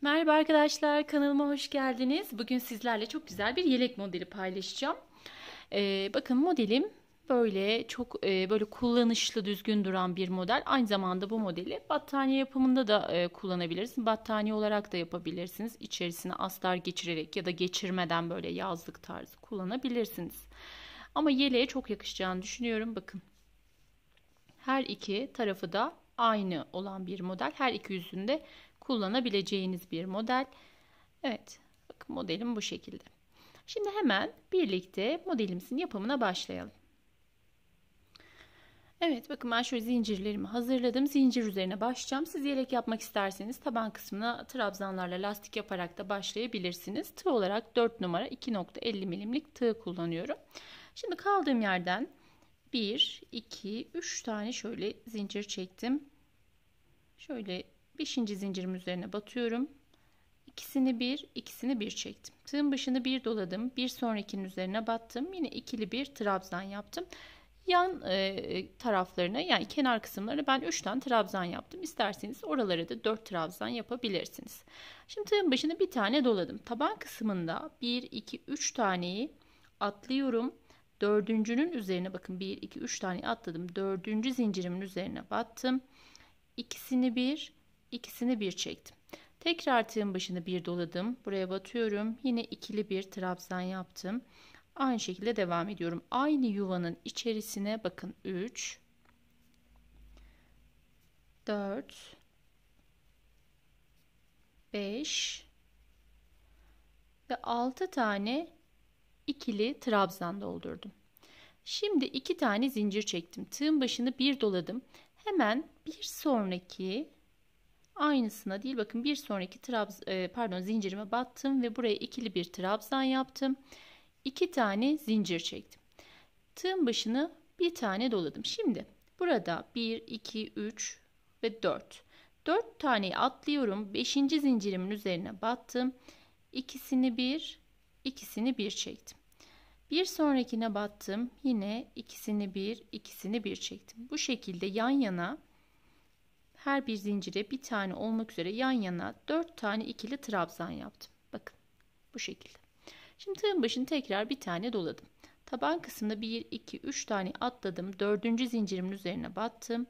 Merhaba arkadaşlar, kanalıma hoş geldiniz. Bugün sizlerle çok güzel bir yelek modeli paylaşacağım. Bakın modelim böyle çok böyle kullanışlı, düzgün duran bir model. Aynı zamanda bu modeli battaniye yapımında da kullanabilirsiniz. Battaniye olarak da yapabilirsiniz. İçerisine astar geçirerek ya da geçirmeden böyle yazlık tarzı kullanabilirsiniz. Ama yeleğe çok yakışacağını düşünüyorum. Bakın her iki tarafı da aynı olan bir model. Her iki yüzünde kullanabileceğiniz bir model. Evet, bakın modelim bu şekilde. Şimdi hemen birlikte modelimizin yapımına başlayalım. Evet, bakın ben şöyle zincirlerimi hazırladım. Zincir üzerine başlayacağım. Siz yelek yapmak isterseniz taban kısmına trabzanlarla lastik yaparak da başlayabilirsiniz. Tığ olarak 4 numara 2.50 milimlik tığ kullanıyorum. Şimdi kaldığım yerden 1, 2, 3 tane şöyle zincir çektim. Şöyle 5. zincirim üzerine batıyorum. İkisini bir, ikisini bir çektim. Tığın başını bir doladım. Bir sonrakinin üzerine battım. Yine ikili bir trabzan yaptım. Yan taraflarına yani kenar kısımlarına ben 3 tane trabzan yaptım. İsterseniz oralara da 4 trabzan yapabilirsiniz. Şimdi tığın başına bir tane doladım. Taban kısmında 1, 2, 3 taneyi atlıyorum. Dördüncünün üzerine bakın 1, 2, 3 tane atladım. Dördüncü zincirimin üzerine battım. İkisini bir, ikisini bir çektim. Tekrar tığın başını bir doladım. Buraya batıyorum. Yine ikili bir trabzan yaptım. Aynı şekilde devam ediyorum. Aynı yuvanın içerisine bakın 3, 4, 5 ve 6 tane ikili trabzan doldurdum. Şimdi 2 tane zincir çektim. Tığın başını bir doladım. Hemen bir sonraki aynısına değil bakın bir sonraki zincirime battım ve buraya ikili bir trabzan yaptım. 2 tane zincir çektim. Tığın başını bir tane doladım. Şimdi burada 1, 2, 3 ve 4. 4 taneyi atlıyorum. 5. zincirimin üzerine battım. İkisini bir, ikisini bir çektim. Bir sonrakine battım. Yine ikisini bir, ikisini bir çektim. Bu şekilde yan yana her bir zincire bir tane olmak üzere yan yana 4 tane ikili trabzan yaptım. Bakın bu şekilde. Şimdi tığın başını tekrar bir tane doladım. Taban kısmında 1, 2, 3 tane atladım. Dördüncü zincirimin üzerine battım.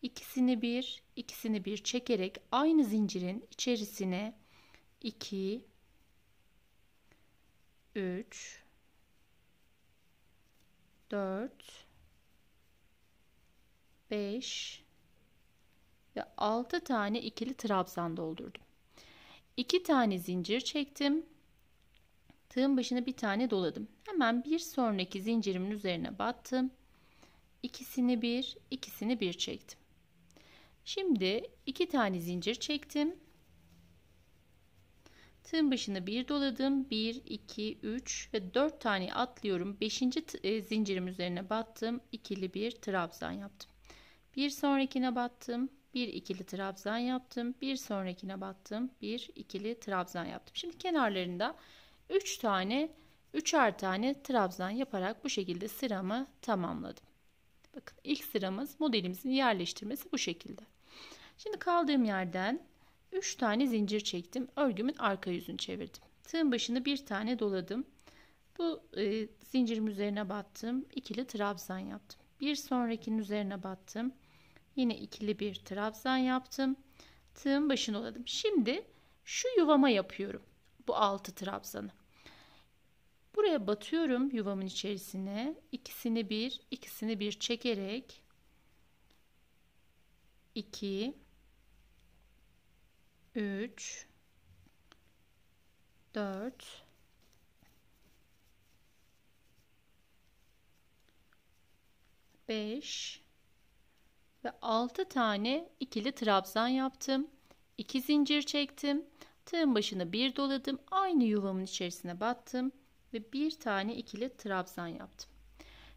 İkisini bir, ikisini bir çekerek aynı zincirin içerisine 2, 3, 4, 5 ve 6 tane ikili trabzan doldurdum. 2 tane zincir çektim. Tığın başına bir tane doladım. Hemen bir sonraki zincirimin üzerine battım. İkisini bir, ikisini bir çektim. Şimdi 2 tane zincir çektim. Tığın başına bir doladım. 1, 2, 3 ve 4 tane atlıyorum. 5. zincirim üzerine battım. İkili bir trabzan yaptım. Bir sonrakine battım. Bir ikili trabzan yaptım. Bir sonrakine battım. Bir ikili trabzan yaptım. Şimdi kenarlarında 3 tane, 3'er tane trabzan yaparak bu şekilde sıramı tamamladım. Bakın ilk sıramız modelimizin yerleştirmesi bu şekilde. Şimdi kaldığım yerden 3 tane zincir çektim. Örgümün arka yüzünü çevirdim. Tığın başını bir tane doladım. Bu zincirim üzerine battım. İkili trabzan yaptım. Bir sonrakinin üzerine battım. Yine ikili bir trabzan yaptım. Tığın başını doladım. Şimdi şu yuvama yapıyorum. Bu 6 trabzanı. Buraya batıyorum yuvamın içerisine. İkisini bir, ikisini bir çekerek 2, 3, 4, 5 ve 6 tane ikili trabzan yaptım. 2 zincir çektim. Tığın başına bir doladım. Aynı yuvamın içerisine battım ve bir tane ikili trabzan yaptım.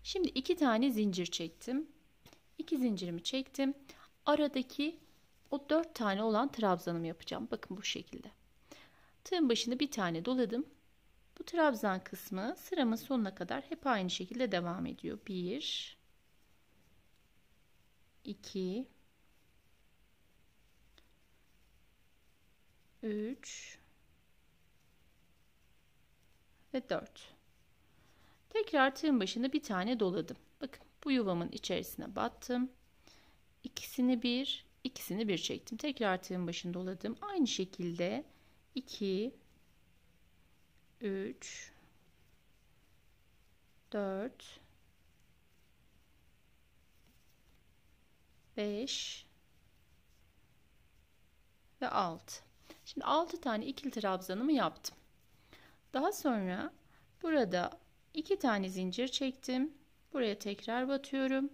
Şimdi 2 tane zincir çektim. 2 zincirimi çektim. Aradaki o 4 tane olan trabzanımı yapacağım. Bakın bu şekilde. Tığın başına bir tane doladım. Bu trabzan kısmı sıramın sonuna kadar hep aynı şekilde devam ediyor. 1, 2, 3 ve 4. Tekrar tığın başında bir tane doladım. Bakın bu yuvamın içerisine battım. İkisini bir çektim. Tekrar tığın başında doladım. Aynı şekilde 2 3 4 5 ve 6. Şimdi 6 tane ikili trabzanımı yaptım. Daha sonra burada 2 tane zincir çektim. Buraya tekrar batıyorum.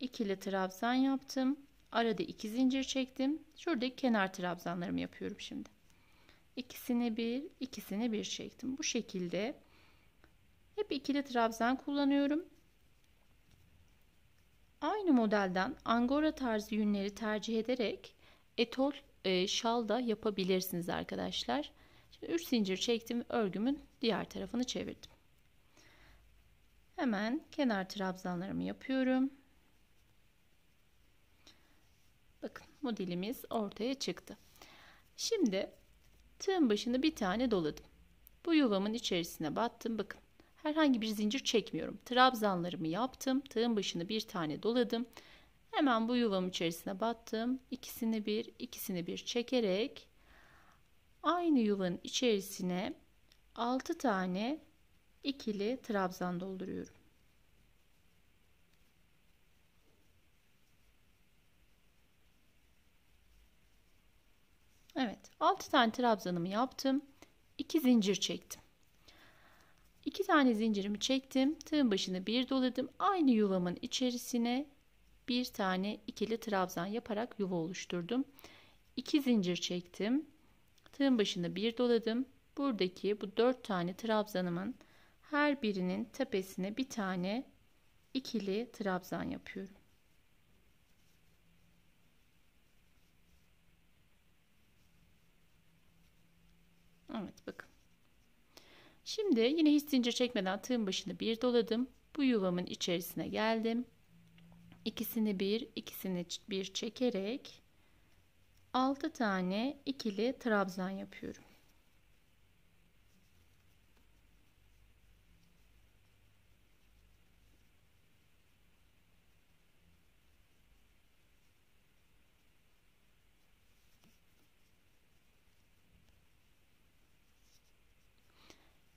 İkili trabzan yaptım. Arada 2 zincir çektim. Şuradaki kenar trabzanlarımı yapıyorum şimdi. İkisini bir çektim. Bu şekilde hep ikili trabzan kullanıyorum. Aynı modelden angora tarzı yünleri tercih ederek etol şal da yapabilirsiniz arkadaşlar. Şimdi 3 zincir çektim. Örgümün diğer tarafını çevirdim. Hemen kenar trabzanlarımı yapıyorum. Bakın modelimiz ortaya çıktı. Şimdi tığın başında bir tane doladım. Bu yuvamın içerisine battım. Bakın herhangi bir zincir çekmiyorum. Trabzanlarımı yaptım. Tığın başına bir tane doladım. Hemen bu yuvamın içerisine battım. İkisini bir çekerek aynı yuvanın içerisine 6 tane ikili trabzan dolduruyorum. Evet, 6 tane trabzanımı yaptım. 2 zincir çektim. 2 tane zincirimi çektim. Tığın başına bir doladım. Aynı yuvamın içerisine bir tane ikili trabzan yaparak yuva oluşturdum. 2 zincir çektim. Tığın başına bir doladım. Buradaki bu 4 tane trabzanımın her birinin tepesine bir tane ikili trabzan yapıyorum. Evet, bakın. Şimdi yine hiç zincir çekmeden tığın başına bir doladım. Bu yuvamın içerisine geldim. İkisini bir çekerek 6 tane ikili trabzan yapıyorum.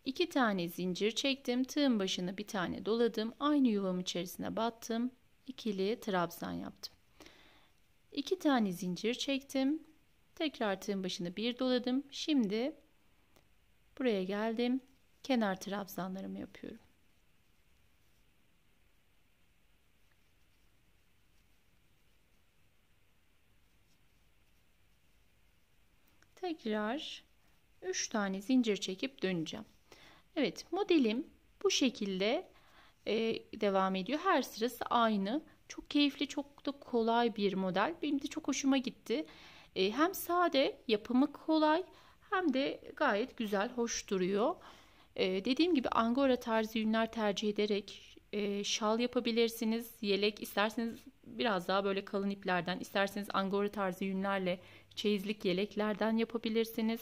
İki tane zincir çektim. Tığın başına bir tane doladım. Aynı yuvamın içerisine battım. İkili trabzan yaptım. 2 tane zincir çektim. Tekrar tığın başına bir doladım. Şimdi buraya geldim. Kenar trabzanlarımı yapıyorum. Tekrar 3 tane zincir çekip döneceğim. Evet, modelim bu şekilde devam ediyor. Her sırası aynı. Çok keyifli, çok da kolay bir model. Benim de çok hoşuma gitti. Hem sade, yapımı kolay, hem de gayet güzel, hoş duruyor. Dediğim gibi angora tarzı ürünler tercih ederek şal yapabilirsiniz. Yelek isterseniz biraz daha böyle kalın iplerden, isterseniz angora tarzı ürünlerle çeyizlik yeleklerden yapabilirsiniz.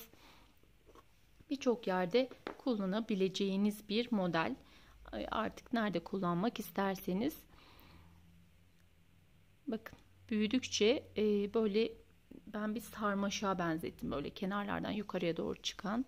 Birçok yerde kullanabileceğiniz bir model. Artık nerede kullanmak isterseniz. Bakın büyüdükçe böyle ben bir sarmaşığa benzettim. Böyle kenarlardan yukarıya doğru çıkan.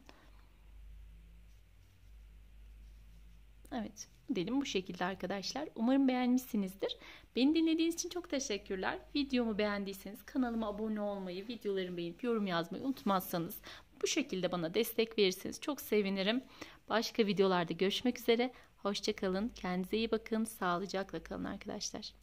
Evet, modelim bu şekilde arkadaşlar. Umarım beğenmişsinizdir. Beni dinlediğiniz için çok teşekkürler. Videomu beğendiyseniz kanalıma abone olmayı, videolarımı beğenip yorum yazmayı unutmazsanız, bu şekilde bana destek verirseniz çok sevinirim. Başka videolarda görüşmek üzere. Hoşça kalın. Kendinize iyi bakın. Sağlıcakla kalın arkadaşlar.